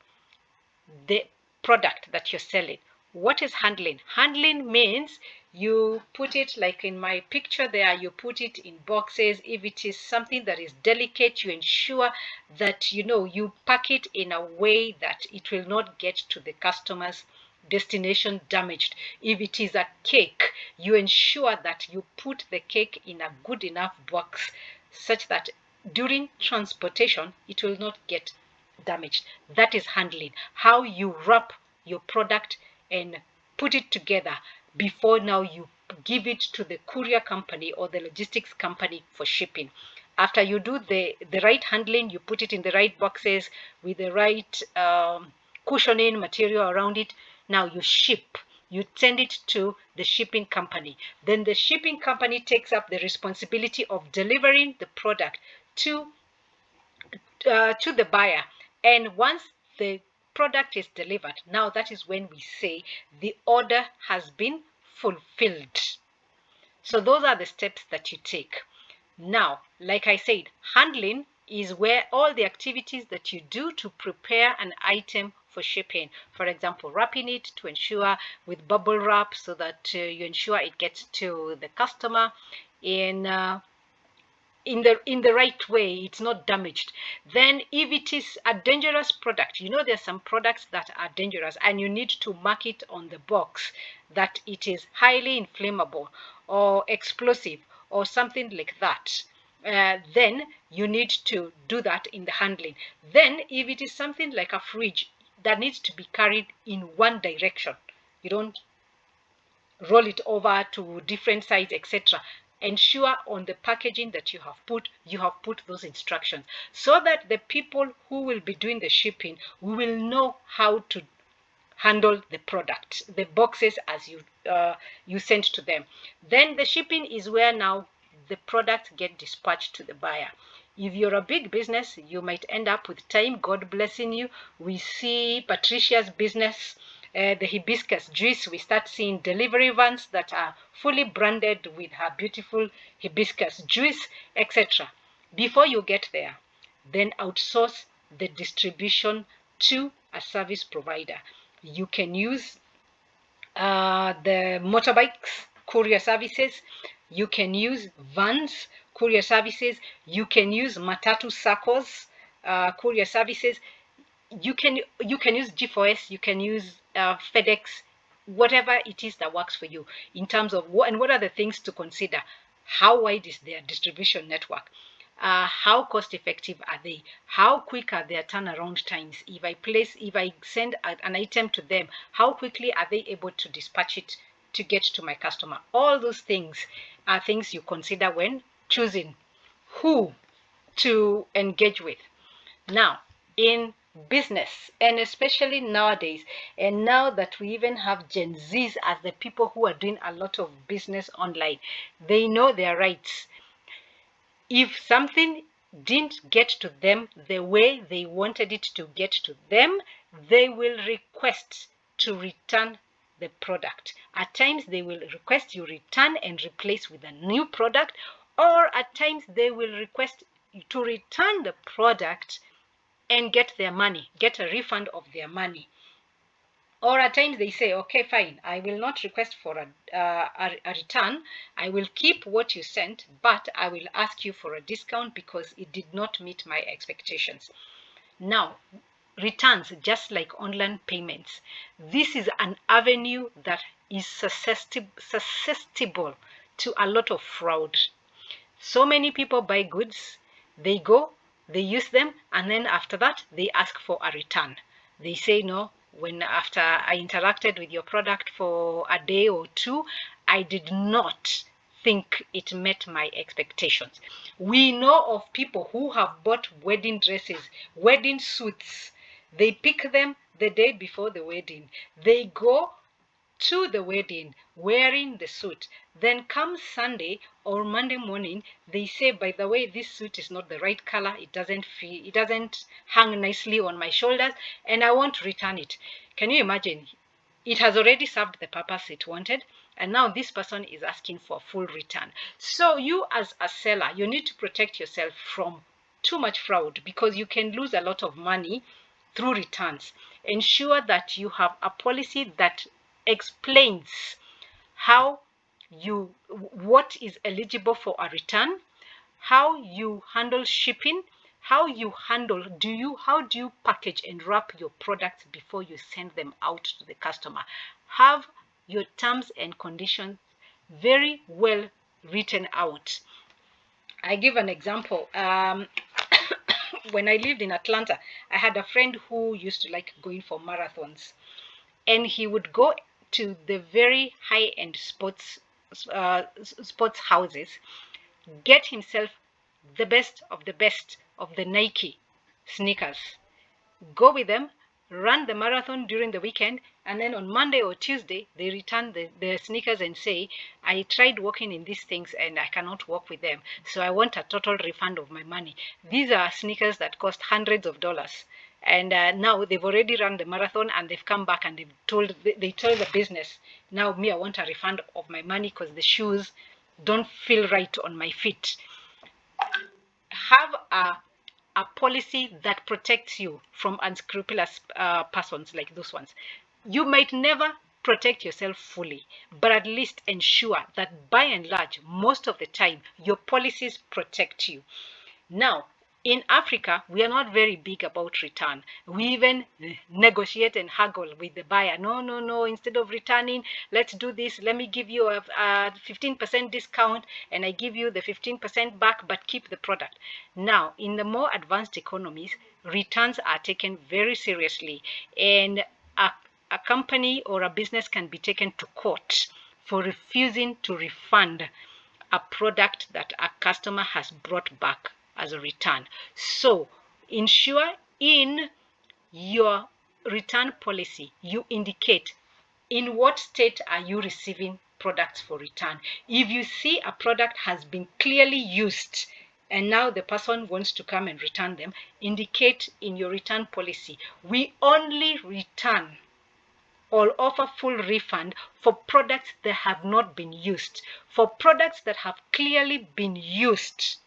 the product that you're selling. What is handling? Handling means you put it, like in my picture there, you put it in boxes. If it is something that is delicate, you ensure that you pack it in a way that it will not get to the customer's destination damaged. If it is a cake, you ensure that you put the cake in a good enough box such that during transportation it will not get damaged. That is handling. How you wrap your product and put it together before now you give it to the courier company or the logistics company for shipping. After you do the right handling, you put it in the right boxes with the right cushioning material around it. Now you ship. You send it to the shipping company. Then the shipping company takes up the responsibility of delivering the product to the buyer. And once the product is delivered, now that is when we say the order has been fulfilled. So those are the steps that you take. Now, like I said, handling is where all the activities that you do to prepare an item for shipping. For example, wrapping it to ensure with bubble wrap so that you ensure it gets to the customer in the right way, it's not damaged. Then if it is a dangerous product, there's some products that are dangerous and you need to mark it on the box that it is highly inflammable or explosive or something like that. Then you need to do that in the handling. Then if it is something like a fridge that needs to be carried in one direction, you don't roll it over to different sides, etc. Ensure on the packaging that you have put those instructions so that the people who will be doing the shipping will know how to handle the product, the boxes as you send to them. Then the shipping is where now the product get dispatched to the buyer. If you're a big business, you might end up with time, God blessing you. We see Patricia's business, the hibiscus juice. We start seeing delivery vans that are fully branded with her beautiful hibiscus juice, etc. Before you get there, then outsource the distribution to a service provider. You can use the motorbikes courier services. You can use vans courier services. You can use matatu circles courier services. You can use G4S. You can use FedEx, whatever it is that works for you in terms of what are the things to consider. How wide is their distribution network? How cost effective are they? How quick are their turnaround times? If I send an item to them, how quickly are they able to dispatch it to get to my customer? All those things are things you consider when choosing who to engage with. Now, in business, and especially nowadays, and now that we even have Gen Zs as the people who are doing a lot of business online, they know their rights. If something didn't get to them the way they wanted it to get to them, they will request to return the product. At times they will request you return and replace with a new product, or at times they will request to return the product and get their money, get a refund of their money. Or at times they say, okay, fine, I will not request for a return. I will keep what you sent, but I will ask you for a discount because it did not meet my expectations. Now, returns, just like online payments, this is an avenue that is susceptible to a lot of fraud. So many people buy goods, they go, they use them, and then after that, they ask for a return. They say, no, when after I interacted with your product for a day or two, I did not think it met my expectations. We know of people who have bought wedding dresses, wedding suits. They pick them the day before the wedding. They go to the wedding wearing the suit. Then comes Sunday or Monday morning, they say, by the way, this suit is not the right color. It doesn't hang nicely on my shoulders, and I want to return it. Can you imagine? It has already served the purpose it wanted, and now this person is asking for full return. So you as a seller, you need to protect yourself from too much fraud, because you can lose a lot of money through returns. Ensure that you have a policy that explains what is eligible for a return, how you handle shipping, how do you package and wrap your products before you send them out to the customer. Have your terms and conditions very well written out. I give an example. When I lived in Atlanta, I had a friend who used to like going for marathons, and he would go to the very high-end sports houses, get himself the best of the Nike sneakers, go with them, run the marathon during the weekend, and then on Monday or Tuesday, they return the sneakers and say, I tried walking in these things and I cannot walk with them, so I want a total refund of my money. These are sneakers that cost hundreds of dollars. And now they've already run the marathon and they've come back and they told the business, now me, I want a refund of my money because the shoes don't feel right on my feet. Have a policy that protects you from unscrupulous persons like those ones. You might never protect yourself fully, but at least ensure that by and large, most of the time, your policies protect you. Now, in Africa, we are not very big about return. We even negotiate and haggle with the buyer. No, instead of returning, let's do this. Let me give you a 15% discount, and I give you the 15% back, but keep the product. Now, in the more advanced economies, returns are taken very seriously, and a company or a business can be taken to court for refusing to refund a product that a customer has brought back as a return. So ensure in your return policy you indicate in what state are you receiving products for return. If you see a product has been clearly used and now the person wants to come and return them, indicate in your return policy, we only return or offer full refund for products that have not been used. For products that have clearly been used,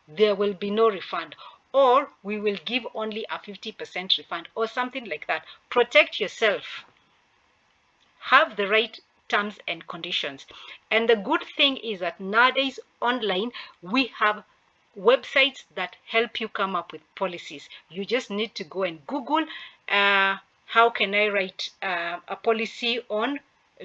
there will be no refund, or we will give only a 50% refund or something like that. Protect yourself. Have the right terms and conditions. And the good thing is that nowadays online, we have websites that help you come up with policies. You just need to go and Google, how can I write a policy on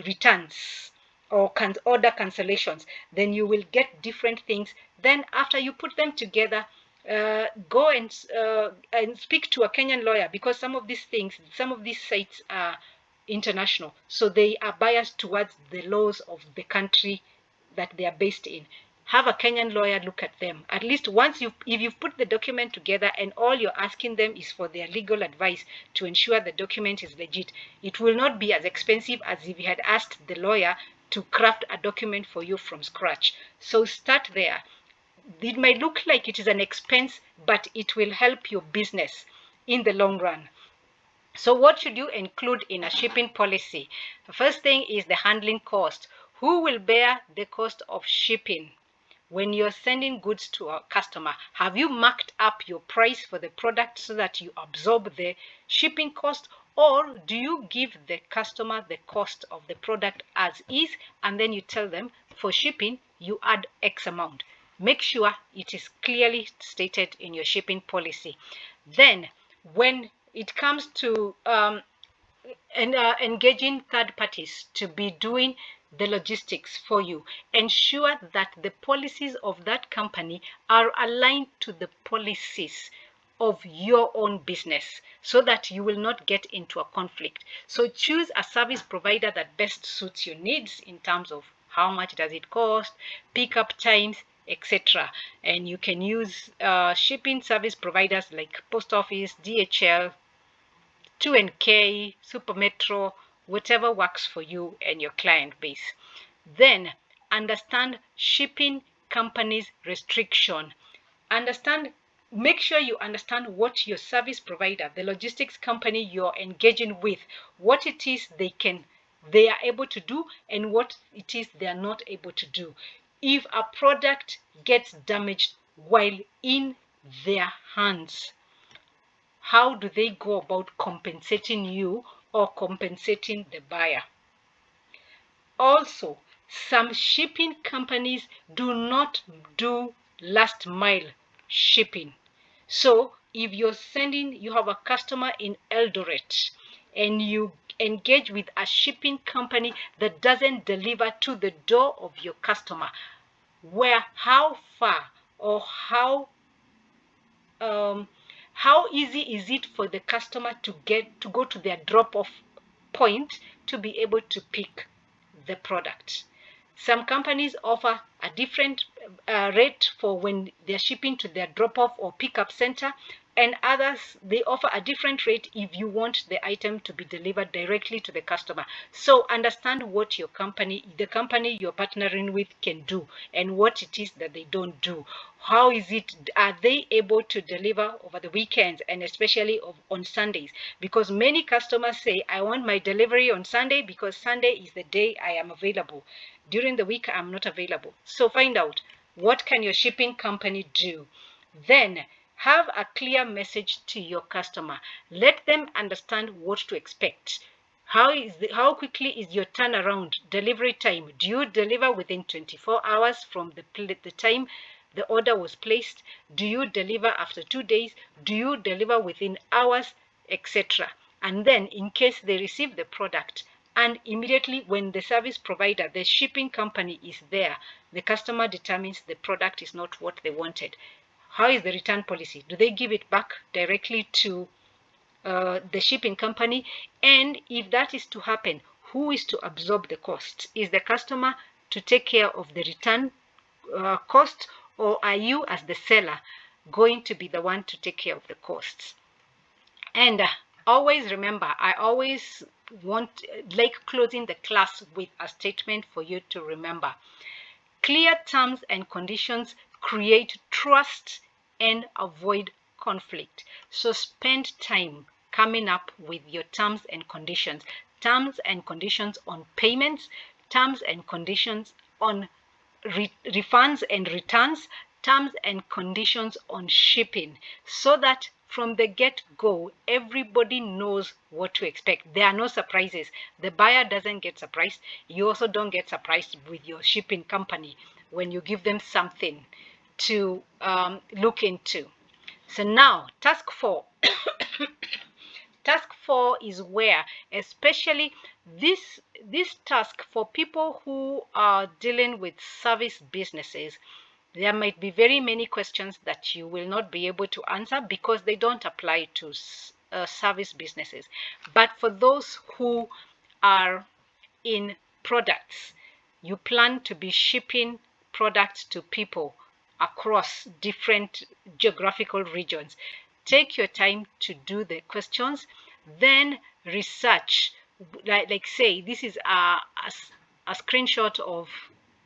returns or order cancellations. Then you will get different things. Then after you put them together, go and speak to a Kenyan lawyer, because some of these sites are international, so they are biased towards the laws of the country that they are based in. Have a Kenyan lawyer look at them. At least once if you've put the document together and all you're asking them is for their legal advice to ensure the document is legit, it will not be as expensive as if you had asked the lawyer to craft a document for you from scratch. So start there. It might look like it is an expense, but it will help your business in the long run. So what should you include in a shipping policy? The first thing is the handling cost. Who will bear the cost of shipping? When you're sending goods to a customer, have you marked up your price for the product so that you absorb the shipping cost? Or do you give the customer the cost of the product as is, and then you tell them for shipping, you add X amount? Make sure it is clearly stated in your shipping policy. Then, when it comes to engaging third parties to be doing the logistics for you, ensure that the policies of that company are aligned to the policies of your own business so that you will not get into a conflict. So choose a service provider that best suits your needs in terms of how much does it cost, pickup times, etc. And you can use shipping service providers like Post Office, DHL, 2NK, Supermetro, whatever works for you and your client base. Then understand shipping companies' restriction. Make sure you understand what your service provider, the logistics company you're engaging with, what it is they are able to do and what it is they are not able to do. If a product gets damaged while in their hands, how do they go about compensating you or compensating the buyer? Also, some shipping companies do not do last mile shipping. So if you have a customer in Eldoret and you engage with a shipping company that doesn't deliver to the door of your customer, how far or how easy is it for the customer to go to their drop-off point to be able to pick the product? Some companies offer a different rate for when they're shipping to their drop-off or pickup center, and others, they offer a different rate if you want the item to be delivered directly to the customer. So understand what the company you're partnering with can do and what it is that they don't do. Are they able to deliver over the weekends and especially on Sundays? Because many customers say, I want my delivery on Sunday because Sunday is the day I am available. During the week, I'm not available. So find out, what can your shipping company do? Then have a clear message to your customer. Let them understand what to expect. How quickly is your turnaround delivery time? Do you deliver within 24 hours from the time the order was placed? Do you deliver after 2 days? Do you deliver within hours, etc.? And then in case they receive the product and immediately when the service provider, the shipping company is there, the customer determines the product is not what they wanted, how is the return policy? Do they give it back directly to the shipping company? And if that is to happen, who is to absorb the cost? Is the customer to take care of the return cost, or are you as the seller going to be the one to take care of the costs? And always remember, I always like closing the class with a statement for you to remember. Clear terms and conditions create trust and avoid conflict. So spend time coming up with your terms and conditions on payments, terms and conditions on refunds and returns, terms and conditions on shipping, so that from the get-go, everybody knows what to expect. There are no surprises. The buyer doesn't get surprised. You also don't get surprised with your shipping company when you give them something to look into. So now, task 4. Task 4 is where, especially this task for people who are dealing with service businesses, there might be very many questions that you will not be able to answer because they don't apply to service businesses. But for those who are in products, you plan to be shipping products to people across different geographical regions, take your time to do the questions, then research. Like say, this is a screenshot of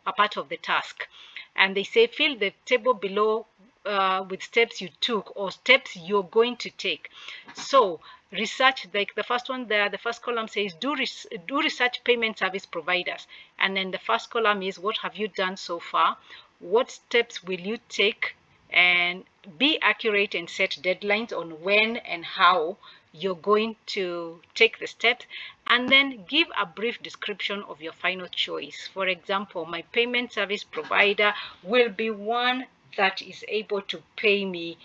a part of the task. And they say, fill the table below with steps you took or steps you're going to take. So research, like the first one there, the first column says do research payment service providers, and then the first column is what have you done so far, what steps will you take, and be accurate and set deadlines on when and how you're going to take the steps, and then give a brief description of your final choice. For example, my payment service provider will be one that is able to pay me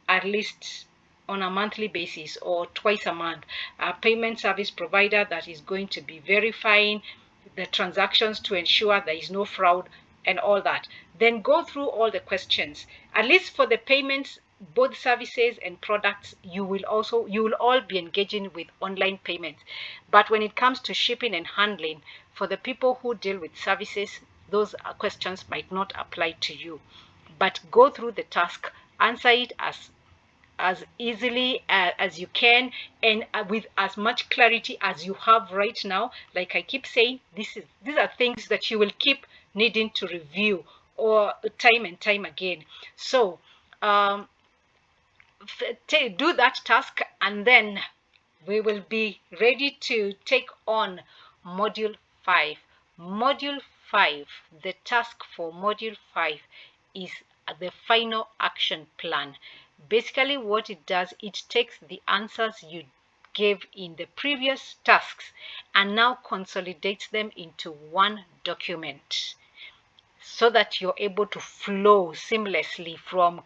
at least on a monthly basis or twice a month. A payment service provider that is going to be verifying the transactions to ensure there is no fraud and all that. Then go through all the questions. At least for the payments, both services and products, you will all be engaging with online payments. But when it comes to shipping and handling, for the people who deal with services, those questions might not apply to you. But go through the task, answer it as easily as you can, and with as much clarity as you have right now. Like I keep saying, these are things that you will keep needing to review or time and time again. So do that task, and then we will be ready to take on module 5. Module 5, the task for module 5 is the final action plan. Basically what it does, it takes the answers you gave in the previous tasks and now consolidates them into one document so that you're able to flow seamlessly from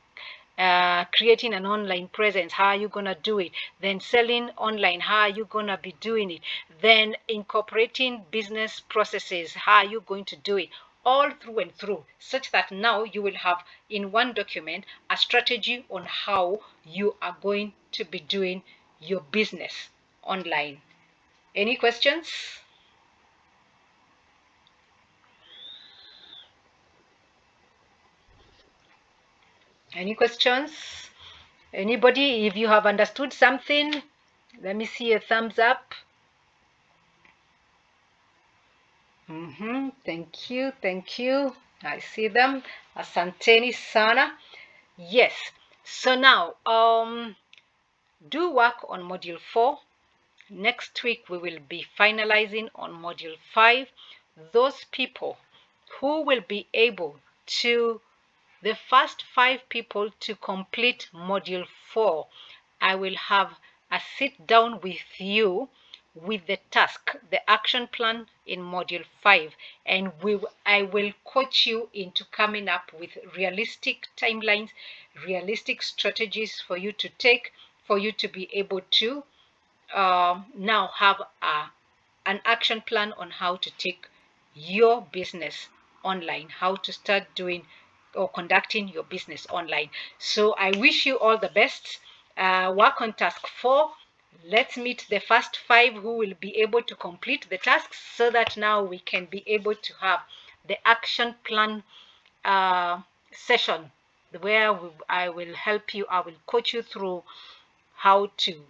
creating an online presence. How are you going to do it? Then selling online. How are you going to be doing it? Then incorporating business processes. How are you going to do it? All through and through, such that now you will have in one document a strategy on how you are going to be doing your business online. Any questions? Any questions? Anybody, if you have understood something, let me see a thumbs up. Thank you, thank you. I see them. Asanteni sana. Yes. So now, do work on module 4. Next week we will be finalizing on module 5. Those people who will be able to, the first 5 people to complete module 4, I will have a sit down with you with the task, the action plan in module 5, and I will coach you into coming up with realistic timelines, realistic strategies for you to take, for you to be able to now have an action plan on how to take your business online, how to start doing or conducting your business online. So I wish you all the best. Work on task 4. Let's meet the first 5 who will be able to complete the tasks so that now we can be able to have the action plan session where I will help you, I will coach you through how to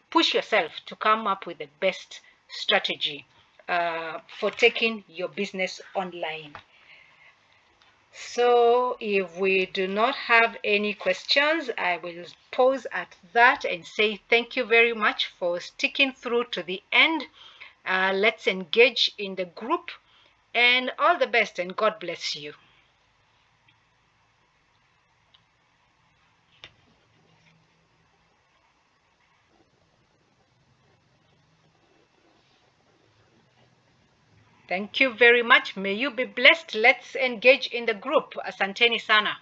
push yourself to come up with the best strategy for taking your business online. So if we do not have any questions, I will pause at that and say thank you very much for sticking through to the end. Let's engage in the group, and all the best, and God bless you. Thank you very much. May you be blessed. Let's engage in the group. Asanteni sana.